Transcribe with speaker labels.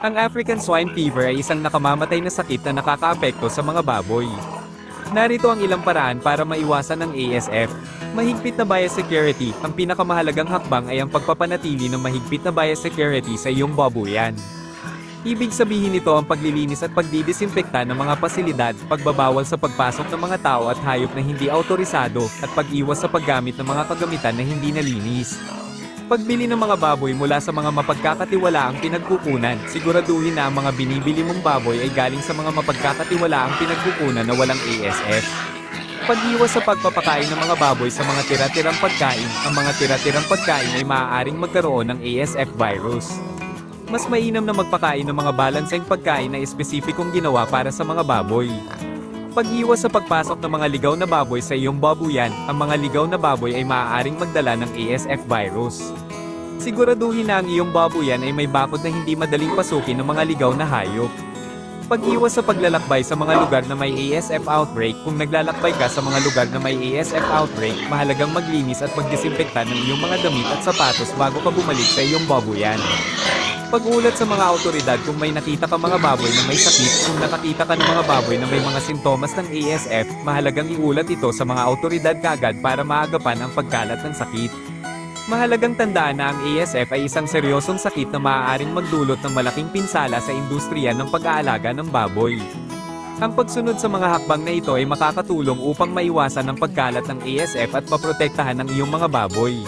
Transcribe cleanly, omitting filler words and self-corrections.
Speaker 1: Ang African Swine Fever ay isang nakamamatay na sakit na nakakaapekto sa mga baboy. Narito ang ilang paraan para maiwasan ang ASF. Mahigpit na biosecurity. Ang pinakamahalagang hakbang ay ang pagpapanatili ng mahigpit na biosecurity sa iyong babuyan. Ibig sabihin nito ang paglilinis at pagdidisinfekta ng mga pasilidad, pagbabawal sa pagpasok ng mga tao at hayop na hindi autorisado, at pag-iwas sa paggamit ng mga kagamitan na hindi nalinis. Pagbili ng mga baboy mula sa mga mapagkakatiwalaang pinagkukunan, siguraduhin na ang mga binibili mong baboy ay galing sa mga mapagkakatiwalaang pinagkukunan na walang ASF. Pag-iwas sa pagpapakain ng mga baboy sa mga tira-tirang pagkain, ang mga tira-tirang pagkain ay maaaring magkaroon ng ASF virus. Mas mainam na magpakain ng mga balanseng pagkain na espesipikong ginawa para sa mga baboy. Pag-iwas sa pagpasok ng mga ligaw na baboy sa iyong babuyan, ang mga ligaw na baboy ay maaaring magdala ng ASF virus. Siguraduhin na ang iyong babuyan ay may bakod na hindi madaling pasukin ng mga ligaw na hayop. Pag-iwas sa paglalakbay sa mga lugar na may ASF outbreak. Kung naglalakbay ka sa mga lugar na may ASF outbreak, mahalagang maglinis at magdisinfekta ng iyong mga damit at sapatos bago ka bumalik sa iyong babuyan. Pag-ulat sa mga awtoridad kung may nakita ka mga baboy na may sakit. Kung nakakita ka ng mga baboy na may mga sintomas ng ASF, mahalagang iulat ito sa mga awtoridad kaagad para maagapan ang pagkalat ng sakit. Mahalagang tandaan na ang ASF ay isang seryosong sakit na maaaring magdulot ng malaking pinsala sa industriya ng pag-aalaga ng baboy. Ang pagsunod sa mga hakbang na ito ay makakatulong upang maiwasan ang pagkalat ng ASF at maprotektahan ang iyong mga baboy.